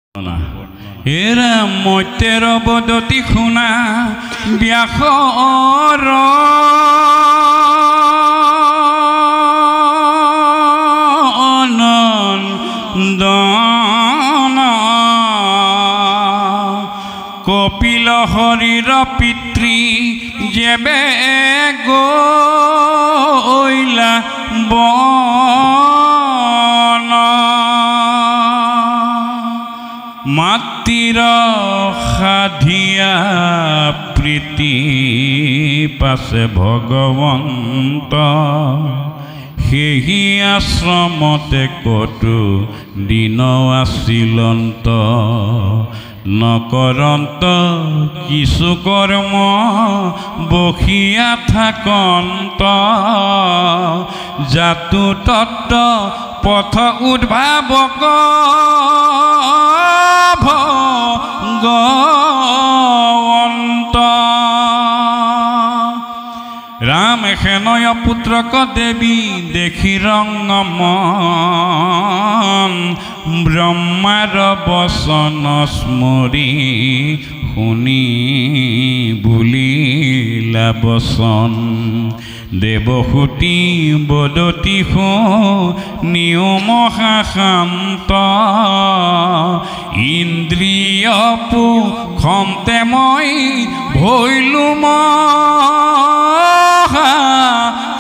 এৰা মত্যেৰ বদতি শুনা ব্যাসৰ কপিল হৰিৰ পিতৃ যেবে গইলা বন মাতৃৰ সাধিয়া প্ৰীতি পাছে ভগৱন্ত সেই আশ্ৰমতে কতো দিন আছিলন্ত নকৰন্ত কিছু কৰ্ম বসিয়া থাকন্ত জাতু তত্ত্ব পথ উদ্ভাৱক ভগৱন্ত ৰাম সেনয় পুত্ৰক দেৱী দেখি ৰংগমন ব্ৰহ্মাৰ বচন স্মৰি শুনি বুলিলা বচন দেৱসূতি বদতি নিয়ম শান্ত ইন্দ্ৰিয় পুখন্তে মই ভৈলো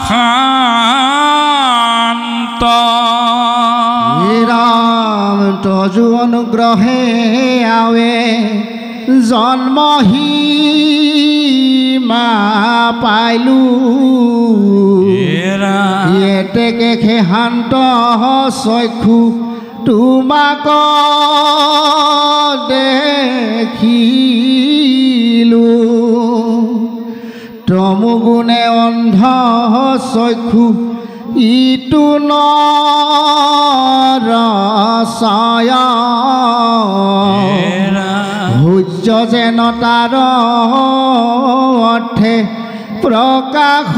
শান্ত ৰাম তজু অনুগ্ৰহে আৱে জন্মহি মা পাইলো এতেকে শান্ত চক্ষু তোমাক দেখিলো তমগুণে অন্ধ চক্ষু ইটো নৰসায় সূৰ্য যেন তাৰ অৰ্থে প্ৰকাশ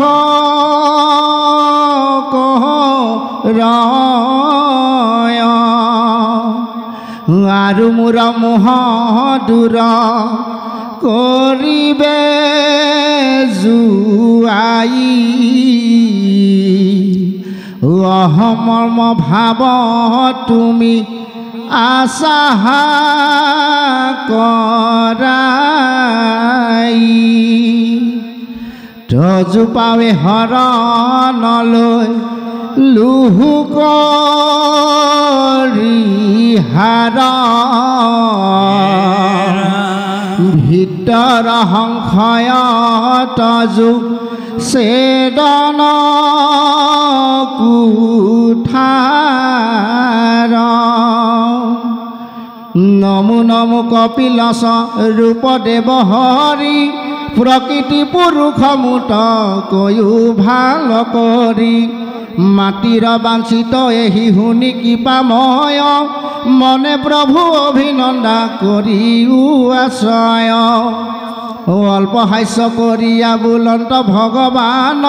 ৰয় আৰু মোৰ মোহ দূৰ কৰিবে জুৱাই অহমৰ্ম ভাৱ তুমি আশা কৰাই তজু পাৱে হৰণলৈ লুহু কৰি হাৰ ভিতৰ সংশয় তজু ছেদন কুঠাৰ নমো নমো কপিল ৰূপ দেৱ হৰি প্ৰকৃতি পুৰুষ মুত কৈও ভাল কৰি মাটিৰ বাঞ্ছিত এহি শুনি কৃপাময় মনে প্ৰভু অভিনন্দা কৰিও আশ্ৰয় অল্প হাস্য কৰিয়া বুলন্ত ভগৱান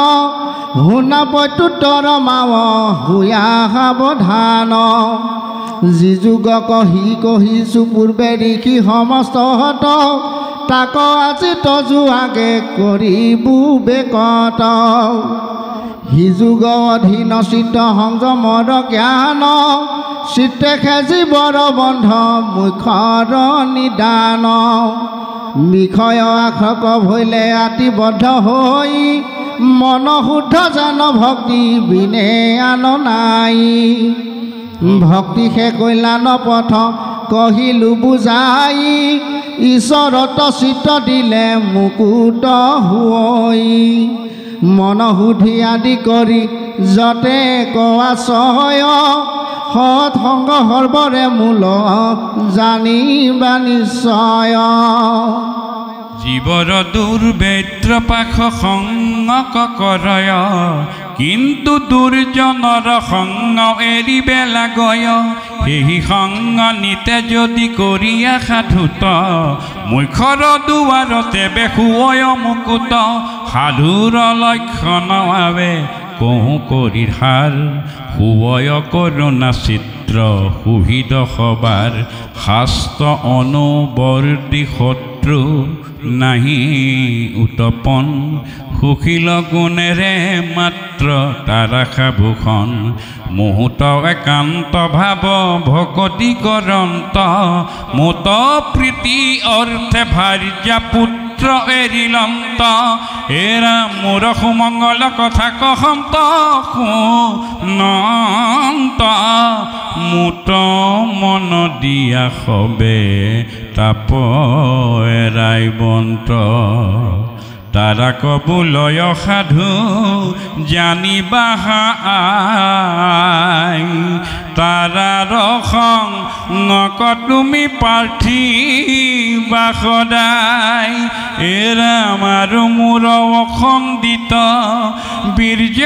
শুনা প্ৰত্যুত্তৰ মাৱ হুয়া সাৱধান যি যুগ কহিছো পূৰ্বে ঋষি সমস্ত হত তাক আজি তজু আগে কৰিবু বেকত সি যুগ অধীন চিত্ত সংযমৰ জ্ঞান চিত্তে জীৱৰ বন্ধ মুখৰ নিদান বিষয় আখক ভৈলে আতিবদ্ধ হৈ মন শুদ্ধ জান ভক্তি বিনে আন নাই ভক্তি সে কল্যাণ পথ কহিলো বুজাই ঈশ্বৰত চিত্ত দিলে মুকুত হৈ মন শুদ্ধি আদি কৰি যতে কোৱাশয় সৎসংগ সৰ্বৰে মূল জানিবা নিশ্চয় জীৱৰ দুৰ্বেদ্ৰ পাশ সংগ কৰয় কিন্তু দুৰ্জনৰ সংগ এৰিবে লাগয় সেই সংগ নিতে যদি কৰিয়া সাধুত মুখৰ দুৱাৰতে বেশুৱয় মুকুত সাধুৰ লক্ষণ আৱে কহু কৰি হাৰ শুৱয় কৰোণা চিত্ত চিত্ৰ সুহিত সবাৰ শাস্ত্ৰ অনুবৰ্তি শত্ৰু নাহি উতপন সুশীল গুণেৰে মাত্ৰ তাৰাখাভূষণ মুহূৰ্ত একান্ত ভাৱ ভকতি কৰন্ত মোত প্ৰীতি অৰ্থে ভাৰ্যা পুত্ৰ এৰিলন্ত এৰা মোৰ সুমংগল কথা কহন্ত শুনন্ত মুত মন দিয়া সবে তাপ এৰাই বন্ত তাৰা কবুলয় সাধু জানিবা আই তাৰাৰ সংগ তুমি পাৰ্থিবা সদায় এৰা আৰু মোৰ অখণ্ডিত বীৰ্য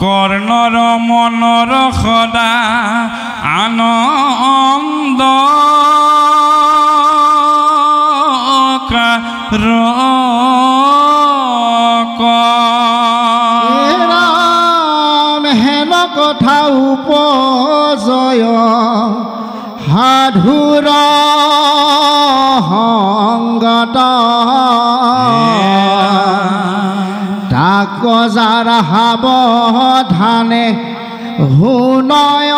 কৰ্ণৰ মনৰ সদা আনন্দ ৰাম হেন কথা উপজয় সাধুৰ সংগত তাক যাৰ সাৱধানে শুনয়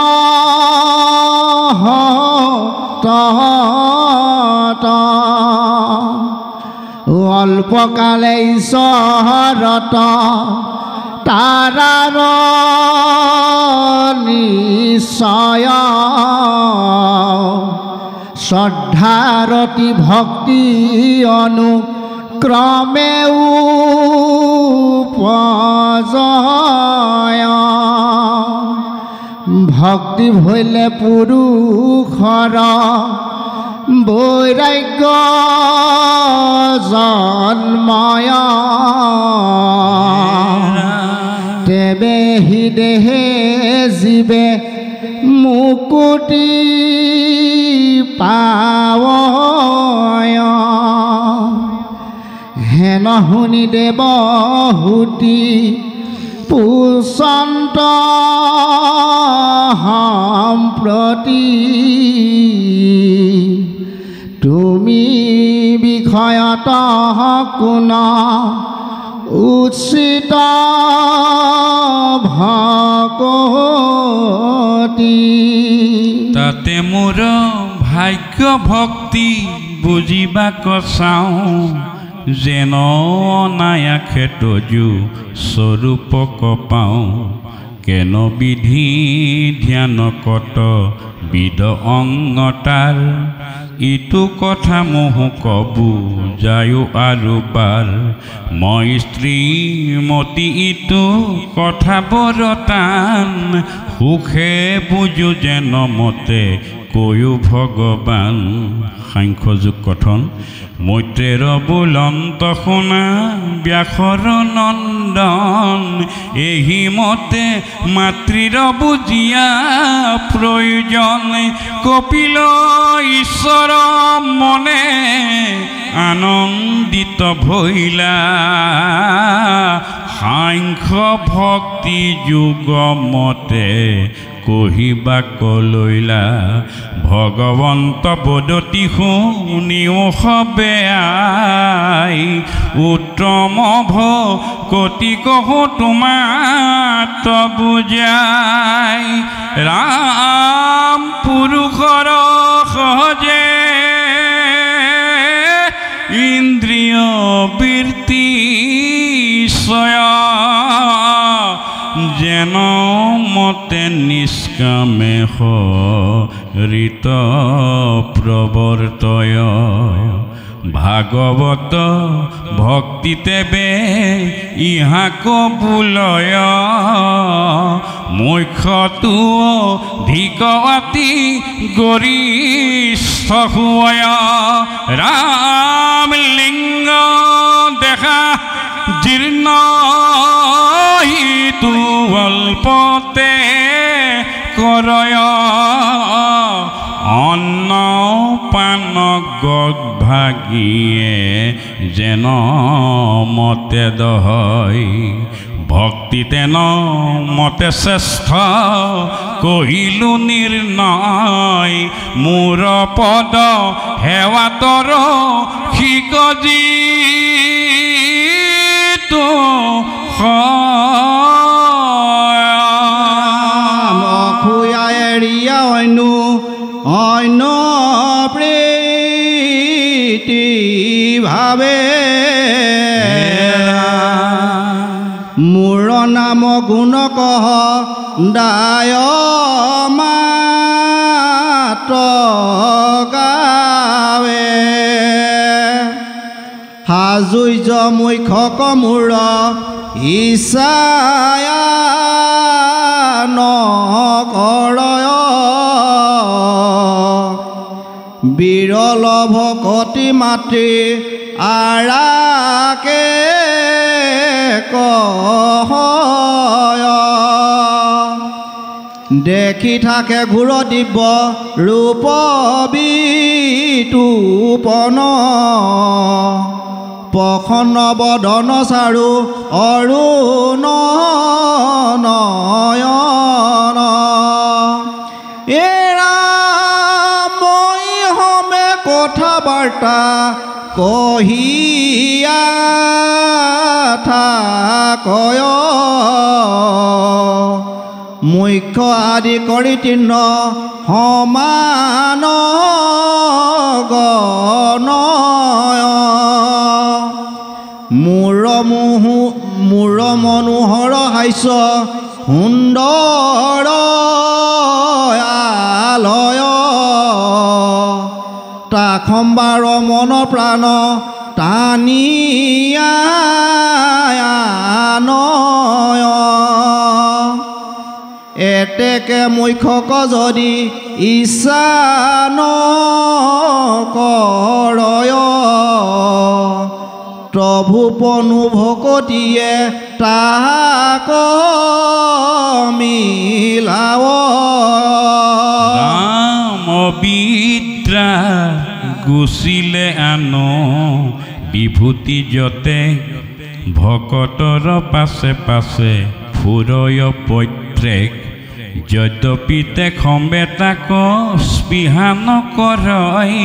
অল্পকালে ঈশ্বৰত তাৰাৰ নিশ্চয় শ্ৰদ্ধাৰতি ভক্তি অনুক্ৰমে উপজয় ভক্তি ভৈলে পুৰুষৰ বৈৰাগ্য জন্ময় তেবে হি দেহে জীৱে মুকুতি পাৱয় হেন শুনি দেৱ হুতি পুচন্ত সম্প্ৰতি তুমি বিষয়ত কোন উচিত ভকতি তাতে মোৰ ভাগ্য ভক্তি বুজিবাক চাওঁ যেন নায়াখে তজু স্বৰূপক পাওঁ কেন বিধি ধ্যান কত বিদ অংগতাৰ ইটো কথা মোহ কবু যায়ো আৰু বাৰ মই স্ত্ৰীমতী ইটো কথা বৰতান সুখে বুজো যেন মতে কৈও ভগৱান সাংখ্যযোগ কথন মৈত্ৰেৰ বুলন্ত শুনা ব্যাসৰ নন্দন এহি মতে মাতৃৰ বুজিয়া প্ৰয়োজন কপিল ঈশ্বৰ মনে আনন্দিত ভৈলা সাংখ্য ভক্তি যোগ মতে কহিবাক লৈলা ভগৱন্ত বদতি শুনিও সবে আই উত্তম ভকতি কহো তোমাত বুজাই ৰাম পুৰুষৰ সহজে ইন্দ্ৰিয় বৃত্তি যেন মতে নিষ্কামে হৰিত প্ৰৱৰ্তয় ভাগৱত ভক্তি তেবে ইহাক বুলয় মুখ্যটো ধিকৱাতি গৰিষ্ঠ হুয় ৰাম লিংগ দেখা জীৰ্ণ হিতু অল্পতে কৰয় অন্ন পান গদ ভাগিয়ে যেন মতে দহয় ভক্তিতে ন মতে শ্রেষ্ঠ কহিলু নির্ণয় মোর পদ হেৱাতৰ শিকজি তো অখুয়া এৰিয়া অন্য প্ৰীতি ভাবে মোৰ নাম গুণ কহ দায় মাত গাৱে হাজুৰ্য মুখ্যক মূৰ ইচ্ছায় নকৰয় বিৰল ভকতি মাতৃ আৰাকে কহয় দেখি থাকে ঘূৰ দিব্য ৰূপ বিতূপন প্ৰসন্ন বদন চাৰু অৰুণ নয়ন এৰা মই হমে কথা বাৰ্তা কহিয়া থাকয় মুখ্য আদি কৰি তিন্ন সমান গণয় মূৰ মনোহৰ হাস্য সুন্দৰ আলয় তাখম্বাৰ মন প্ৰাণ টানিয়া নয় এতেকে মুখ্যক যদি ইচ্ছা নকৰয় প্ৰভু পনু ভকতিয়ে তাহাক মিলাৱ ৰাম বিদ্ৰা গুচিলে আনো বিভূতি যতে ভকতৰ পাছে পাছে ফুৰয় পৈত্ৰেক যদ্যপিতে খম্বে তাক স্পৃহা নকৰয়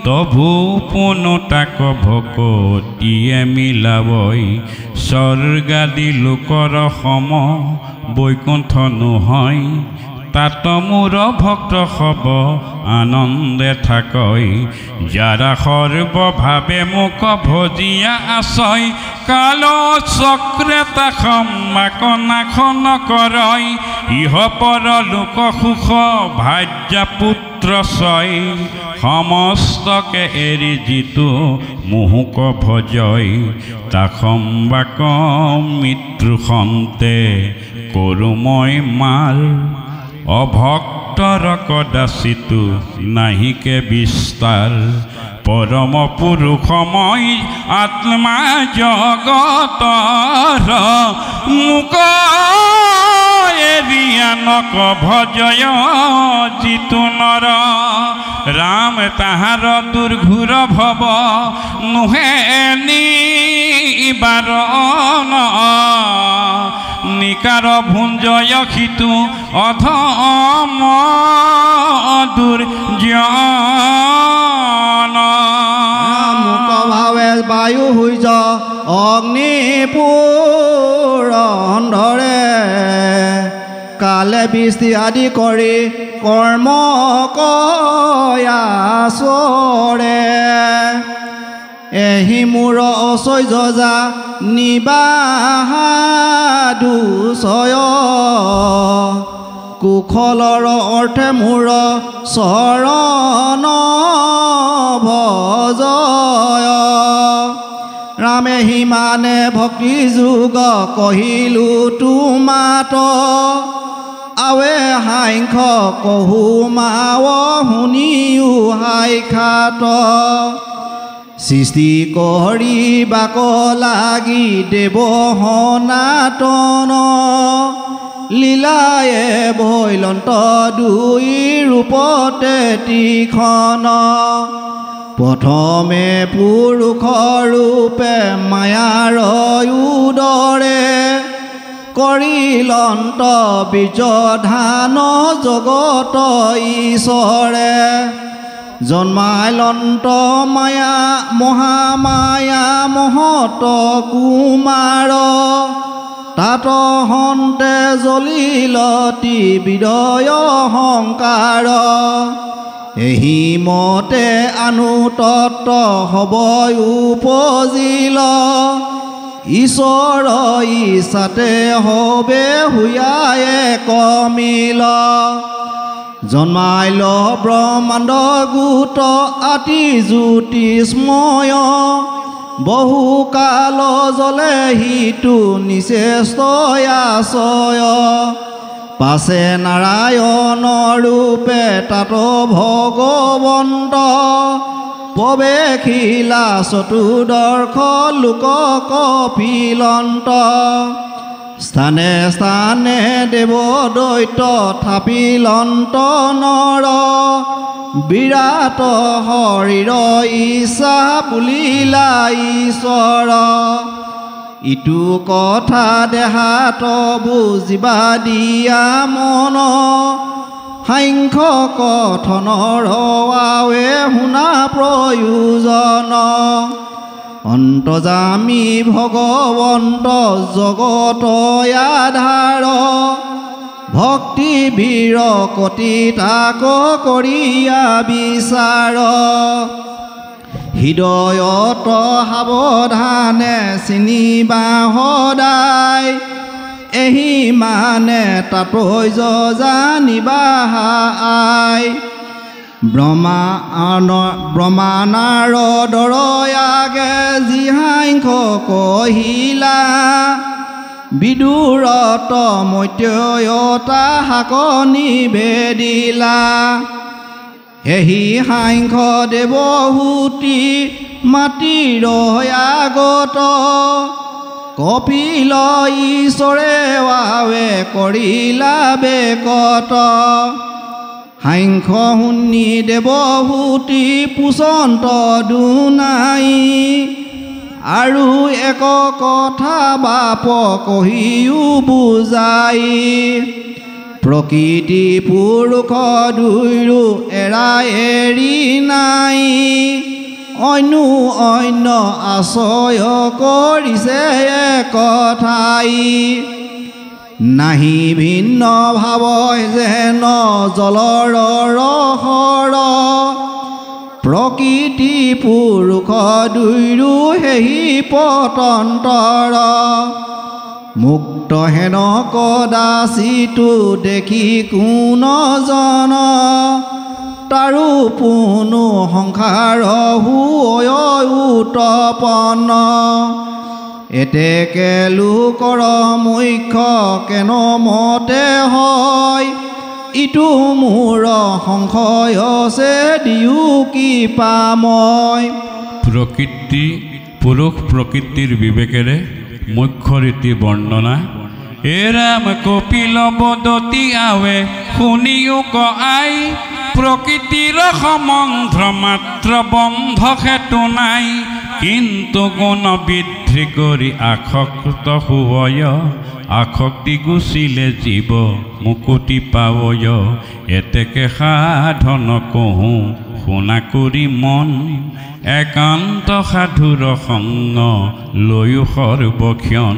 তভু পুনু তাক ভকতিয়ে মিলাবই স্বৰ্গাদি লোকৰ সম বৈকুণ্ঠ নহয় তাত মোৰ ভক্ত হব আনন্দে থাকয় যাৰা সৰ্বভাৱে মোক ভজিয়া আছয় কাল চক্ৰে তাক নাখন কৰয় ইহ পৰ লোক সুখ ভাৰ্যা পুত্ৰ ছয় সমস্তকে এৰি যিটো মোহক ভজয় তাখম্বাক মৃত্যু সন্তে কৰোঁ মই মাল অভক্তৰ কদাচিতো নাহিকে বিস্তাৰ পৰম পুৰুষময় আত্মা জগতৰ মুক এৰিয়ানক ভজয় যিটো নৰ ৰাম তাহাৰ দুৰ্ঘোৰ ভৱ নোহে নিবাৰণ নিকাৰ ভুঞ্জয় সিতু অধম দুৰ্জন মুক ভাৱে বায়ু সূৰ্য অগ্নি পুৰণ ধৰে কালে বৃষ্টি আদি কৰি কৰ্ম কয়াচৰে এহি মোৰ অচৰ্যা নিবাহা দুচয় কুশলৰ অৰ্থে মোৰ চৰণ ভজয় ৰামে সিমানে ভক্তি যোগ কহিলো তোমাত আৱে হাইংখ কহু মাৱ শুনিও হাই খাত সৃষ্টি কৰিবাক লাগি দেৱ সনাতন লীলায়ে ভৈলন্ত দুই ৰূপতে তীক্ষ্ণ প্ৰথমে পুৰুষ ৰূপে মায়াৰ উদৰে কৰিলন্ত বীৰ্যধান জগত ঈশ্বৰে জন্মাইলন্ত মায়া মহামায়া মহত কুমাৰ তাত হন্তে জ্বলিলতি বিদয় অহংকাৰ এহি মতে আনুতত্ব হ'ব উপজিল ঈশ্বৰ ইচ্ছাতে হবে হুয়ায়ে কমিল জন্মাইল ব্ৰহ্মাণ্ড গোট আতি জ্যোতিষ্ময় বহু কাল জলে হিতু নিশ্চয়াশয় পাছে নাৰায়ণ ৰূপে তাত ভগৱন্ত প্ৰৱেশিলা চতুৰ্দশ লোক কপিলন্ত স্থানে স্থানে দেৱ দৈত্য থাপিলন্ত নৰ বিৰাট শৰীৰ ইচ্ছা পুলিলা ঈশ্বৰ ইটো কথা দেহাত বুজিবা দিয়া মন সাংখ্য কথনৰ আৱে শুনা প্ৰয়োজন অন্তৰ্যামী ভগৱন্ত জগত আধাৰ ভক্তি বীৰ কতি তাক কৰিয়া বিচাৰ হৃদয়ত সাৱধানে চিনিবা সদায় এহি মানে তাৎপৰ্য জানিবা আই ব্ৰহ্মানাৰদৰ আগে জিহাংখ্য কহিলা বিদুৰত মত্যয়তা শাক নিবেদিলা এহি সাংখ্য দেৱহূতি মাটিৰ আগত কপিল ঈশ্বৰে ৱাৱে কৰিলা বেকত সাংখ্য শুনি দেৱহূতি পুচন্ত দুনাই আৰু এক কথা বাপ কহিও বুজাই প্ৰকৃতি পুৰুষ দুয়ো এৰা এৰি নাই অন্য অন্য আশ্ৰয় কৰিছে একঠাই নাহি ভিন্ন ভাৱ যেন জলৰ ৰসৰ প্ৰকৃতি পুৰুষ দুয়ো সেহি পতন্তৰ মুক্ত হেন কদাচিতো দেখি কোন জন তাৰো পুনু সংসাৰ হুয় উৎপন্ন এতেকে লোকৰ মুখ্য কেন মতে হয় ইটো মোৰ সংশয় আছে দিও কি পাময় প্ৰকৃতি পুৰুষ প্ৰকৃতিৰ বিবেকেৰে মুখ্য ৰীতি বৰ্ণনা এৰাম কপিল বদতি আৱে শুনিও কআই প্ৰকৃতিৰ সমন্ধ্ৰ মাত্ৰ বন্ধ হেতু নাই কিন্তু গুণ বৃদ্ধি কৰি আসক্ত হুয় আসক্তি গুচিলে জীৱ মুকুতি পাৱয় এতেকে সাধন কহোঁ শুনা কৰি মন একান্ত সাধুৰ সংগ লৈও সৰ্বক্ষণ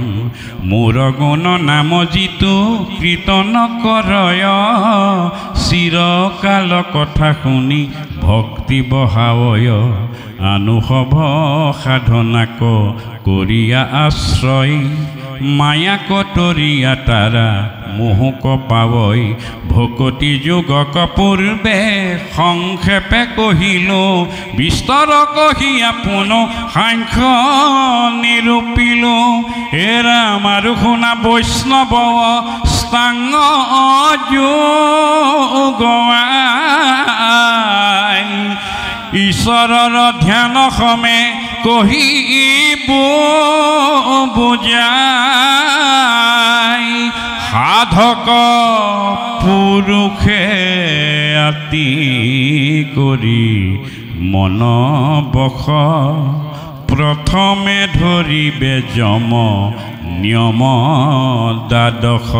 মোৰ গুণ নাম যিটো কীৰ্তন কৰয় চিৰকাল কথা শুনি ভক্তি বহাৱয় আনুসভ সাধনাক কৰিয়া আশ্ৰয় মায়া কটৰিয়া তাৰা মোহক পাৱই ভকতি যুগক পূৰ্বে সংক্ষেপে কহিলো বিস্তৰ কহিয়া পুনঃ সাংখ্য নিৰূপিলো এৰাম আৰু শুনা বৈষ্ণৱ স্তাংগ যোগাই ঈশ্বৰৰ ধ্যান সমে কহিব বুজাই সাধন সাধক পুৰুষে আতি কৰি মন বশ প্ৰথমে ধৰিবে যম নিয়ম দ্বাদশ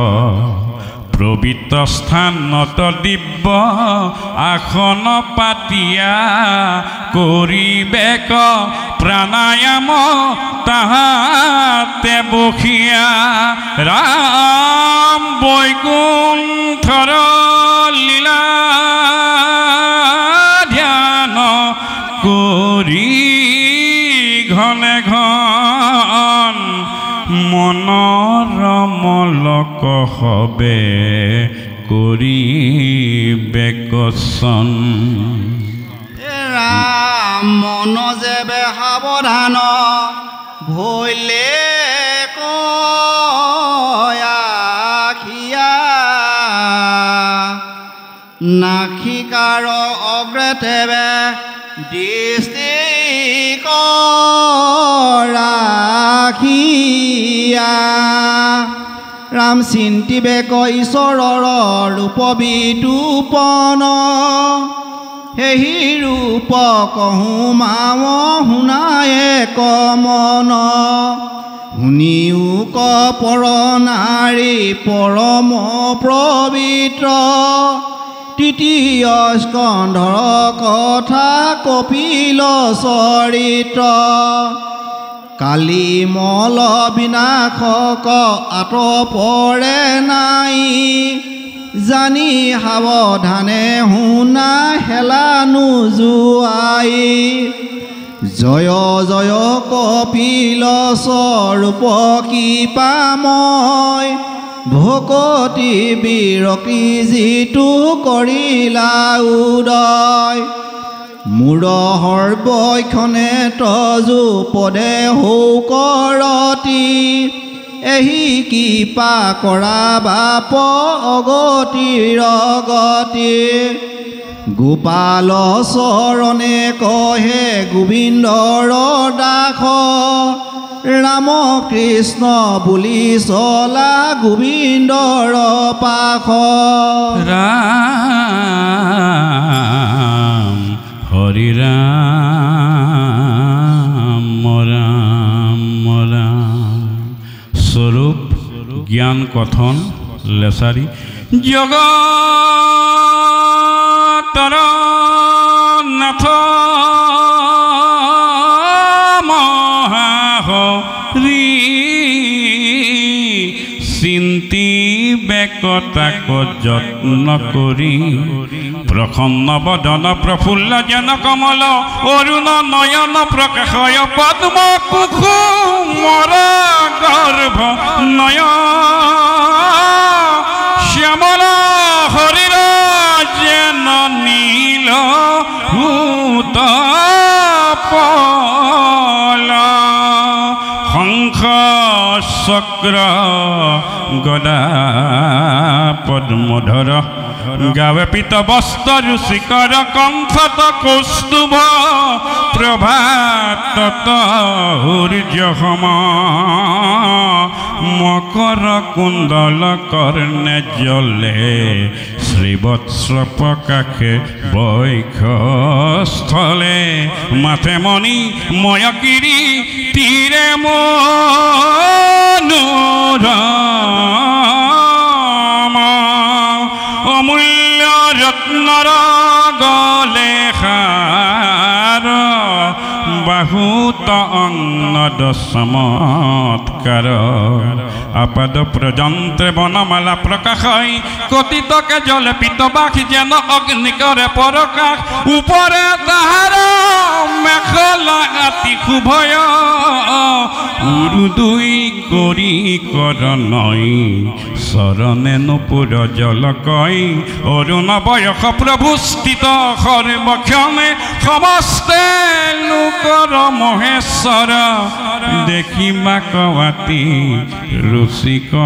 পবিত্ৰ স্থানত দিব্য আসন পাতিয়া কৰিবেক প্ৰাণায়াম তাহাতে বসিয়া ৰাম বৈকুণ্ঠৰ লীলা ধ্যান কৰি ঘনে ঘন মনোৰমলক হবে কৰিবে কচন ৰাম মন যেবে সাৱধান ভৈলে কয়া নাখিকাৰ অগ্ৰতেবে দৃষ্টি ৰাখিয়া ৰাম চিন্তিবে ঈশ্বৰৰ ৰূপ বিদূপন সেই ৰূপ কহোঁ মাৱ শুনায়ে কমন শুনিও কপৰ নাৰী পৰম পবিত্ৰ তৃতীয় স্কন্ধৰ কথা কপিল চৰিত্ৰ কালি মল বিনাশক আতপৰে নাই জানি সাৱধানে শুনা হেলা নোযোৱাই জয় জয় কপিল স্বৰূপ কৃপাময় ভকতি বিৰকি যিটো কৰিলা উদয় মূৰ সৰ্বক্ষণে তজু পদে হৌকৰতি এহি কৃপা কৰা বাপ অগতিৰ গতি গোপাল চৰণে কহে গোবিন্দৰ দাস ৰাম কৃষ্ণ বুলি চলা গোবিন্দৰ পাশ ৰাম হৰি ৰাম ৰাম ৰাম স্বৰূপ জ্ঞান কথন লেচাৰী জগতৰ নাথ মহাহৰি চিন্তি বেকতাক যত্ন কৰি প্ৰসন্ন বদন প্ৰফুল্ল জন কমল অৰুণ নয়ন প্ৰকাশয় পদ্ম কুসুমৰ গৰ্ভ নয় শ্যামল হৰিৰ যেন নীল ভূত পল শংখ চক্ৰ গদা পদ্মধৰ গাৱে পিত বস্ত্ৰ ৰুচিকৰ কণ্ঠত কৌস্তুভ প্ৰভাত সূৰ্যসম মকৰ কুণ্ডল কৰ্ণে জ্বলে শ্ৰীবৎস প্ৰকাশে বৈক্ষস্থলে মাথে মণি ময়কিৰি তীৰে মনোৰম অমূল্য ৰত্নৰ গলে সাৰ বাহুত অংনদ চমৎকাৰ আপদ প্ৰযন্ত্ৰে বনমালা প্ৰকাশই কতিতকে জলে পিতবাস যেন অগ্নি কৰে পৰকাশ ওপৰে তাহাৰ মেখলা আতি শুভয় উৰু দুই কৰি কৰণৈ চৰণে নুপুৰ জলকই অৰুণ বয়স প্ৰভু স্থিত সৰ্বক্ষণে সমস্তে লোকৰ মহেশ্বৰ দেখিবা কৱাতি ৰুচিকৰ